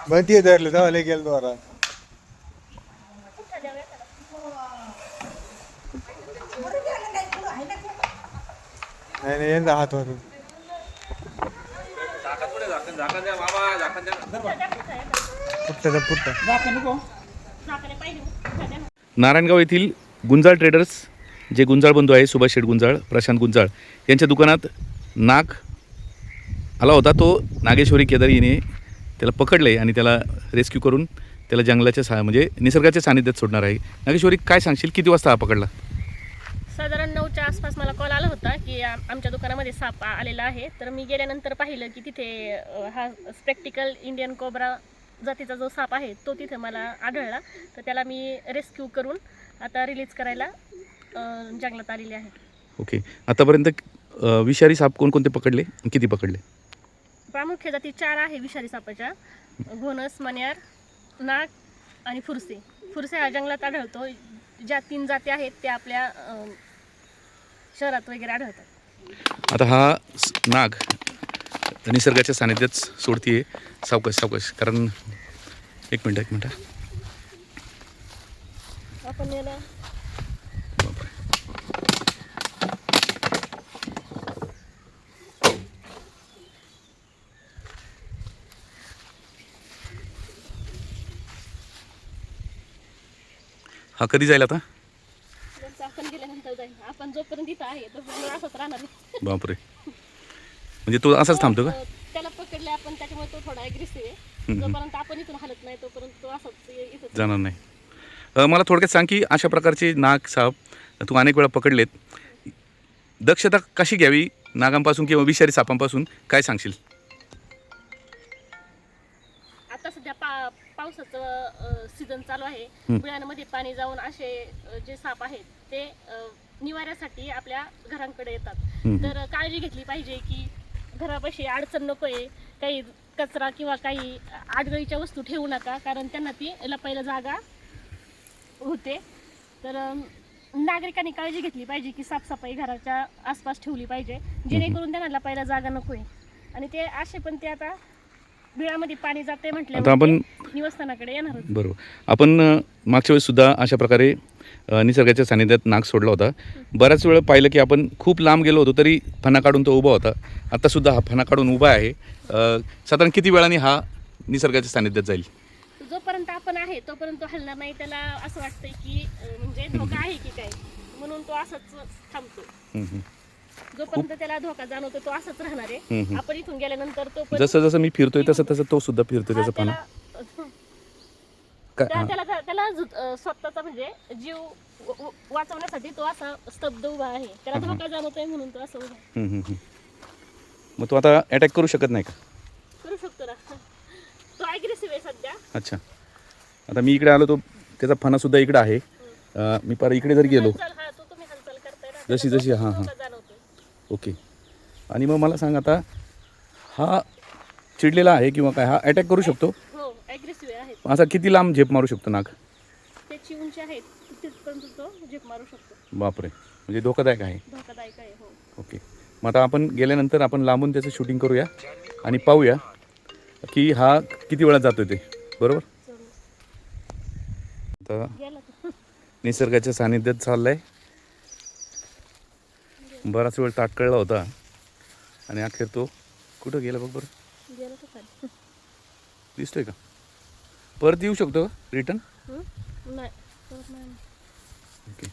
बनती धरले तेव्हा लय गेलो दोरा नाही नाही यंदा हात वरून नारायणगाव येथील गुंजाळ ट्रेडर्स जे गुंजाळ बंधू आहे सुभाष शेठ गुंजाळ प्रशांत गुंजाळ यांच्या दुकानात नाग आला होता. तो नागेश्वरी केदार हिने त्याला पकडले आणि त्याला रेस्क्यू करून त्याला जंगलाच्या म्हणजे निसर्गाच्या सानिध्यात सोडणार आहे. नागेश्वरी काय सांगशील, किती वाजता हा पकडला? साधारण 9च्या आसपास मला कॉल आला होता की आमच्या दुकानामध्ये साप आलेला आहे. तर मी गेल्यानंतर पाहिलं की तिथे हा स्पेक्टिकल इंडियन कोब्रा जातीचा जो साप आहे तो तिथे मला आढळला. तर त्याला मी रेस्क्यू करून आता रिलीज करायला जंगलात आलेले आहे. ओके, आतापर्यंत विषारी साप कोणकोणते पकडले, किती पकडले? प्रामुख्य जाती 4 आहे विषारी सापाच्या: घोणस, मण्यार, नाग आणि फुरसे. फुरसे हा जंगलात आढळतो. ज्या 3 जाती आहेत त्या आपल्या शहरात वगैरे आढळतात. आता हा नाग निसर्गाच्या सानिध्यात सोडतीये. सावकाश सावकाश, कारण एक मिनटं आपण याला हा कधी जाईल आता? आपण गेल्यानंतर जाईल. आपण जोपर्यंत इथं आहे तोपर्यंत असंच राहणार आहे. बापरे, म्हणजे तो असाच थांबतो का? त्याला पकडले आपण, त्याच्यामुळे तो थोडा ॲग्रेसिव्ह आहे. जोपर्यंत आपण इथून हलत नाही तोपर्यंत तो असाच इथं जाणार नाही. मला थोडक्यात सांग की अशा प्रकारचे नाग साप तू अनेक वेळा पकडलेत, दक्षता कशी घ्यावी नागांपासून किंवा विषारी सापांपासून, काय सांगशील? आता सध्या पावसाचं सीझन चालू आहे. बुळ्यांमध्ये पाणी जाऊन असे जे साप आहेत ते निवाऱ्यासाठी आपल्या घरांकडे येतात. तर काळजी घेतली पाहिजे की घरापाशी अडचण नको आहे. काही कचरा किंवा काही आडगळीच्या वस्तू ठेवू नका, कारण त्यांना ती लपायला जागा होते. तर नागरिकांनी काळजी घेतली पाहिजे की साफसफाई घराच्या आसपास ठेवली पाहिजे, जेणेकरून त्यांना लपायला जागा नको आहे. आणि ते असे पण ते आता बिळामध्ये पाणी जाते म्हटल्यावर आपण निवासस्थानाकडे येणार. बरोबर. आपण मागच्या वेळेस सुद्धा अशा प्रकारे निसर्गाच्या सानिध्यात नाग सोडला होता. बऱ्याच वेळ पाहिलं की आपण खूप लांब गेलो होतो तरी फणा काढून तो उभा होता. आत्तासुद्धा हा फणा काढून उभा आहे. साधारण किती वेळाने हा निसर्गाच्या सानिध्यात जाईल? जोपर्यंत आपण आहे तोपर्यंत हलणार नाही. त्याला असं वाटतंय की म्हणजे धोका आहे की काय, म्हणून तो असाच थांबतो. जोपर्यंत त्याला धोका जाणवतो तो असंच राहणार आहे. आपण इथून गेल्यानंतर तो जसं जसं मी फिरतोय तसं तसं तो सुद्धा फिरतोय त्याचा फणा. त्याला स्वतःचा म्हणजे जीव वाचवण्यासाठी तो असा स्तब्ध उभा आहे. त्याला धोका जाणवतोय म्हणून तो असं उभा आहे. मग तो आता अटॅक करू शकत नाही का? करू शकतो ना, तो ॲग्रेसिव्ह आहे सध्या. अच्छा, आता मी इकडे आलो तो त्याचा फणा सुद्धा इकडे आहे. मी पर इकडे जर गेलो जशी जशी हां हां ओके. आणि मग मला सांग आता हा चिडलेला आहे किंवा काय, हा अटॅक करू शकतो? हो, ॲग्रेसिव्ह आहे. असा किती लांब झेप मारू शकतो नाग? त्याची उंची आहे तिथपर्यंत तो झेप मारू शकतो. बापरे, म्हणजे धोकादायक आहे. धोकादायक आहे. हो. ओके, मग आता आपण गेल्यानंतर आपण लांबून त्याचं शूटिंग करूया आणि पाहूया की हा किती वेळात जातोय ते. बरोबर. आता निसर्गाच्या सानिध्यात चाललाय. बराच वेळ ताटकळला होता आणि अखेर तो कुठं गेला बघ बरं. दिसतोय का? परत येऊ शकतो का रिटर्न? नाही. ओके.